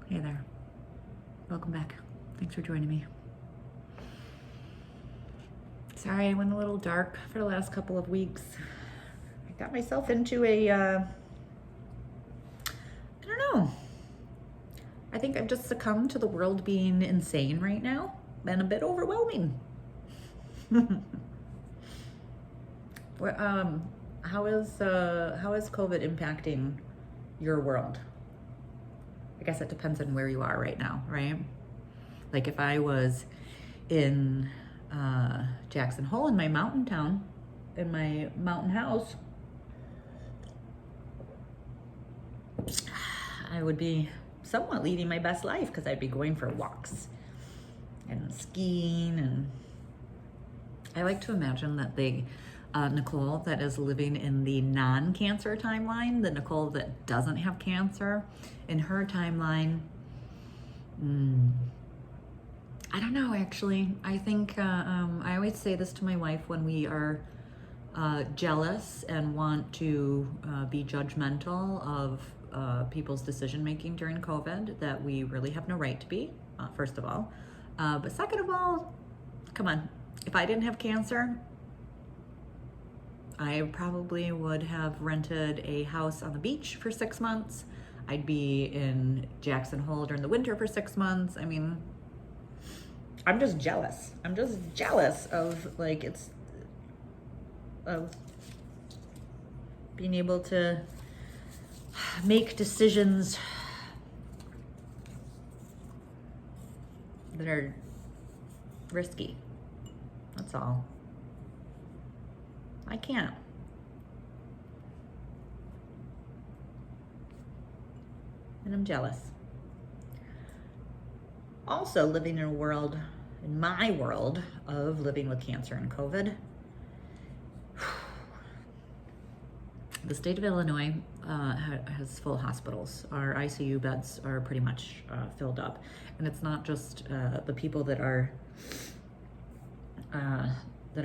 Hey there. Welcome back. Thanks for joining me. Sorry, I went a little dark for the last couple of weeks. I got myself into I don't know. I think I've just succumbed to the world being insane right now and a bit overwhelming. How is COVID impacting your world? I guess it depends on where you are right now, right? Like if I was in Jackson Hole in my mountain town, in my mountain house, I would be somewhat leading my best life because I'd be going for walks and skiing. And I like to imagine that Nicole that is living in the non-cancer timeline, the Nicole that doesn't have cancer, in her timeline, I don't know, actually. I think I always say this to my wife when we are jealous and want to be judgmental of people's decision making during COVID, that we really have no right to be, first of all. But second of all, come on, if I didn't have cancer, I probably would have rented a house on the beach for 6 months. I'd be in Jackson Hole during the winter for 6 months. I mean, I'm just jealous. I'm just jealous of of being able to make decisions that are risky. That's all. I can't. And I'm jealous. Also living in my world of living with cancer and COVID. The state of Illinois has full hospitals. Our ICU beds are pretty much filled up. And it's not just the people that are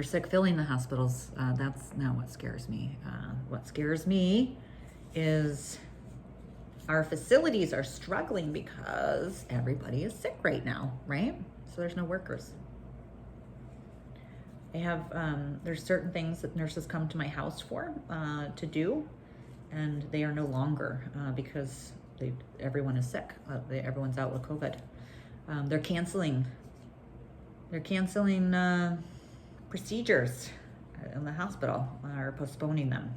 sick filling the hospitals. That's not what scares me. What scares me is our facilities are struggling because everybody is sick right now, right? So there's no workers. There's certain things that nurses come to my house for to do, and they are no longer because everyone is sick. Everyone's out with COVID. They're canceling procedures in the hospital, or postponing them.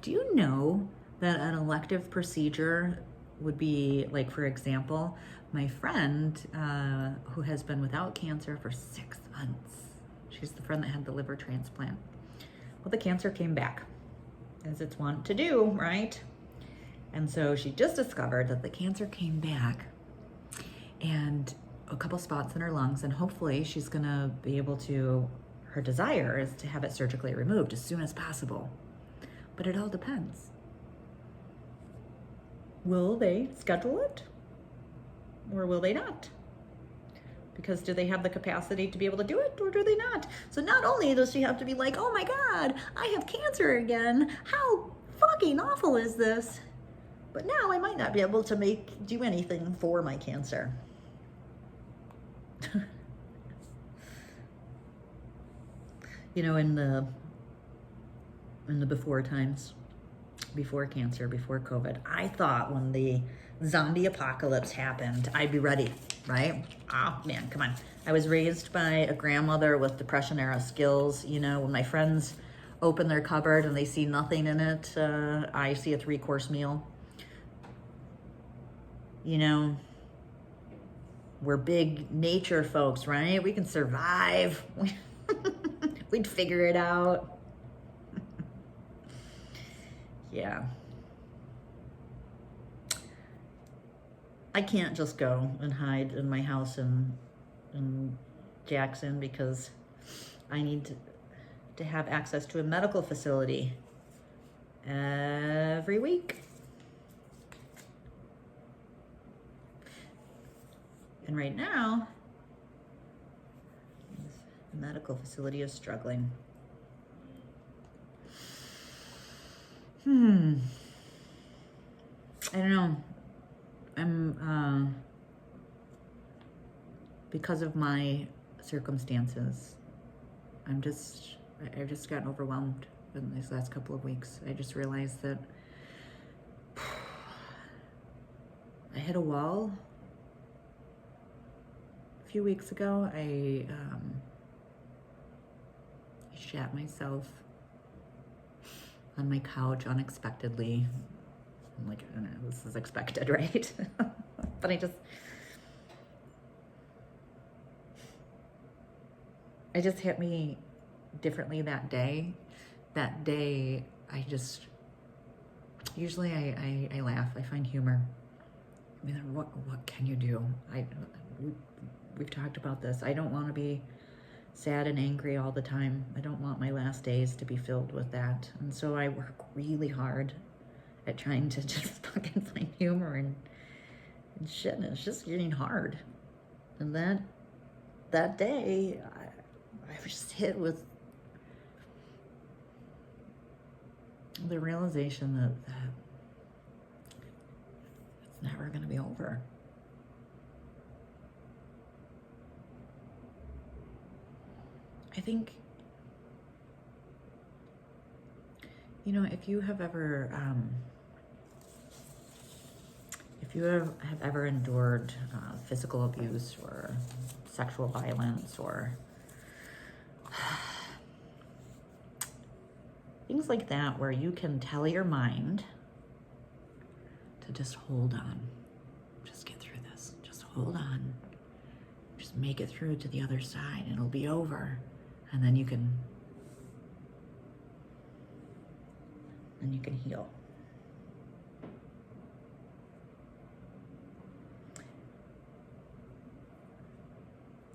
Do you know that an elective procedure would be, like, for example, my friend who has been without cancer for 6 months. She's the friend that had the liver transplant. Well, the cancer came back, as it's wont to do, right? And so she just discovered that the cancer came back and a couple spots in her lungs, and hopefully she's gonna be able to, her desire is to have it surgically removed as soon as possible. But it all depends. Will they schedule it or will they not? Because do they have the capacity to be able to do it or do they not? So not only does she have to be like, oh my God, I have cancer again. How fucking awful is this? But now I might not be able to do anything for my cancer. You know, in the before times, before cancer, before COVID, I thought when the zombie apocalypse happened, I'd be ready, right? Oh man, come on. I was raised by a grandmother with Depression era skills. You know, when my friends open their cupboard and they see nothing in it, I see a 3-course meal. You know, we're big nature folks, right? We can survive. We'd figure it out. Yeah. I can't just go and hide in my house in Jackson because I need to have access to a medical facility every week. And right now, the medical facility is struggling. I don't know. because of my circumstances, I've just gotten overwhelmed in these last couple of weeks. I just realized that I hit a wall a few weeks ago. I shat myself on my couch unexpectedly. I'm like, I don't know, this is expected, right? But it just hit me differently that day. That day, usually I laugh, I find humor. I mean, what can you do? We've talked about this. I don't want to be sad and angry all the time. I don't want my last days to be filled with that. And so I work really hard at trying to just fucking find humor and shit, and it's just getting hard. And that day, I was just hit with the realization that it's never going to be over. I think, if you have ever, endured physical abuse or sexual violence or things like that, where you can tell your mind to just hold on, just get through this, just hold on, just make it through to the other side and it'll be over. And then you can heal.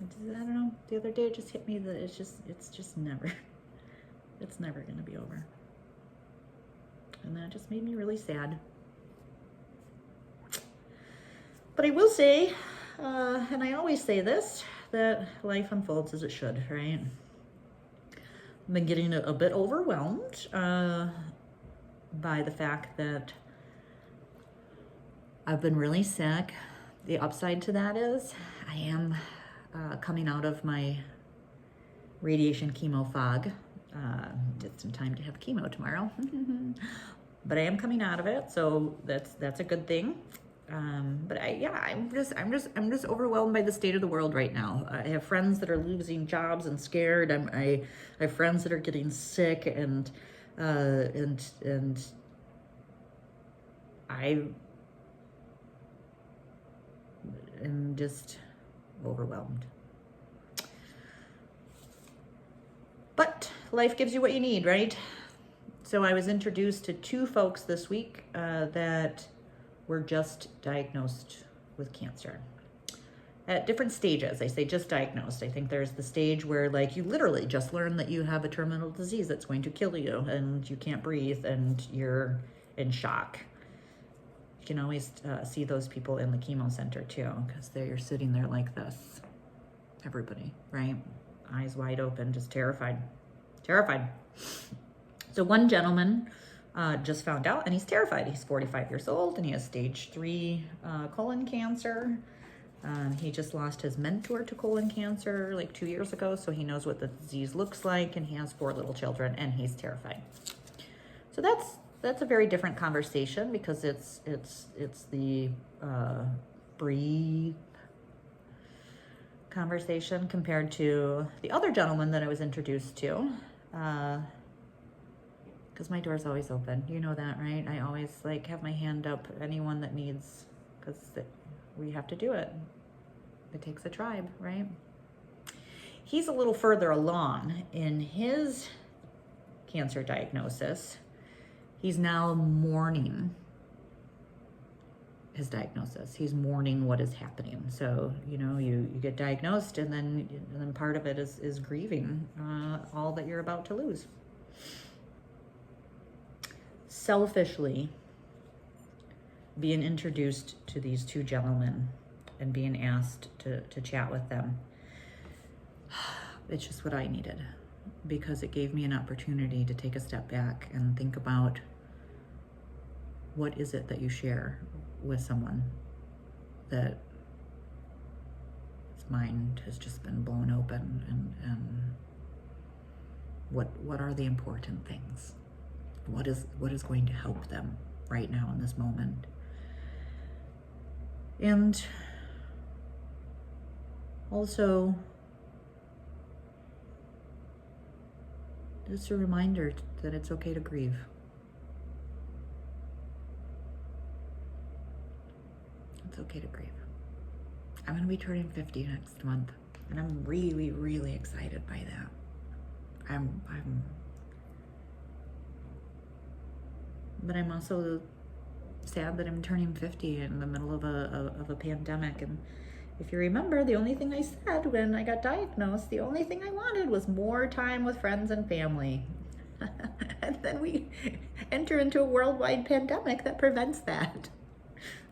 I don't know, the other day it just hit me that it's just never going to be over. And that just made me really sad. But I will say, and I always say this, that life unfolds as it should, right? I've been getting a bit overwhelmed by the fact that I've been really sick. The upside to that is I am coming out of my radiation chemo fog. It's some time to have chemo tomorrow, but I am coming out of it, so that's a good thing. But I'm just overwhelmed by the state of the world right now. I have friends that are losing jobs and scared. I have friends that are getting sick, and I am just overwhelmed. But life gives you what you need, right? So I was introduced to 2 folks this week that were just diagnosed with cancer at different stages. I say just diagnosed. I think there's the stage where, like, you literally just learn that you have a terminal disease that's going to kill you and you can't breathe and you're in shock. You can always see those people in the chemo center too, because they're sitting there like this. Everybody, right? Eyes wide open, just terrified. So one gentleman just found out, and he's terrified. He's 45 years old, and he has stage 3 colon cancer. He just lost his mentor to colon cancer like 2 years ago, so he knows what the disease looks like, and he has 4 little children, and he's terrified. So that's a very different conversation, because it's the breathe conversation compared to the other gentleman that I was introduced to. Because my door's always open. You know that, right? I always have my hand up, anyone that needs, because we have to do it. It takes a tribe, right? He's a little further along in his cancer diagnosis. He's now mourning his diagnosis. He's mourning what is happening. So, you get diagnosed, and then part of it is grieving all that you're about to lose. Selfishly, being introduced to these 2 gentlemen and being asked to chat with them, it's just what I needed, because it gave me an opportunity to take a step back and think about, what is it that you share with someone that his mind has just been blown open, and what are the important things? What is going to help them right now in this moment? And also, just a reminder that it's okay to grieve. It's okay to grieve. I'm going to be turning 50 next month, and I'm really, really excited by that. But I'm also sad that I'm turning 50 in the middle of a pandemic. And if you remember, the only thing I said when I got diagnosed, the only thing I wanted was more time with friends and family. And then we enter into a worldwide pandemic that prevents that.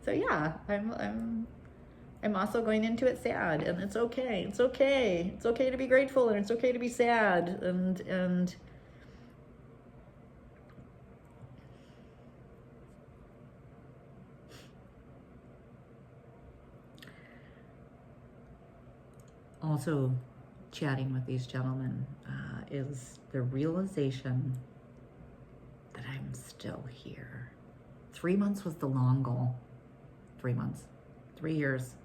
So yeah, I'm also going into it sad, and it's okay. It's okay. It's okay to be grateful, and it's okay to be sad, and also chatting with these gentlemen is the realization that I'm still here. 3 months was the long goal. 3 months. 3 years.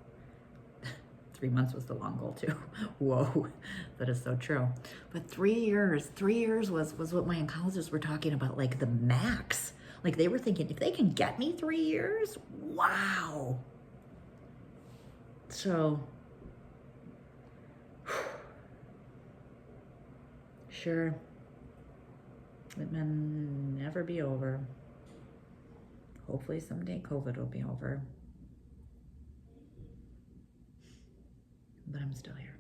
3 months was the long goal too. Whoa, that is so true. But 3 years was what my oncologist were talking about, like the max. Like they were thinking, if they can get me 3 years, wow. So, sure, it may never be over. Hopefully someday COVID will be over. But I'm still here.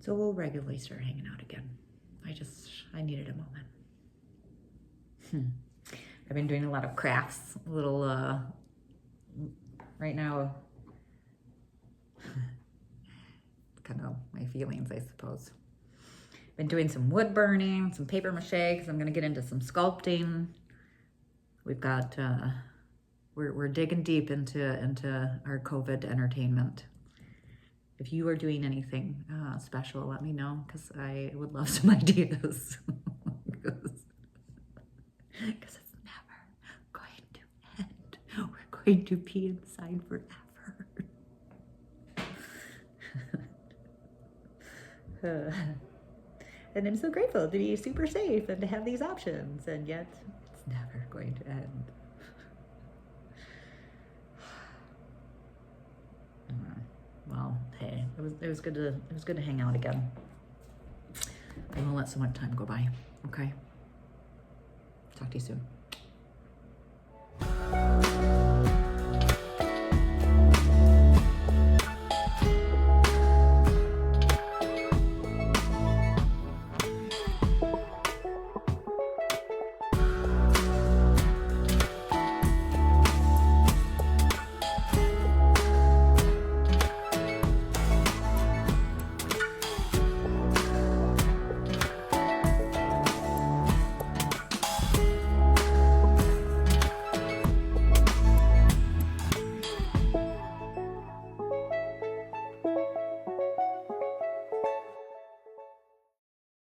So we'll regularly start hanging out again. I needed a moment. I've been doing a lot of crafts, right now, kind of my feelings, I suppose. Been doing some wood burning, some paper mache, because I'm gonna get into some sculpting. We've got, we're digging deep into our COVID entertainment. If you are doing anything special, let me know, because I would love some ideas. Because it's never going to end. We're going to be inside forever. And I'm so grateful to be super safe and to have these options, and yet it's never going to end. Well, hey, it was good to hang out again. I won't let so much time go by. Okay. Talk to you soon.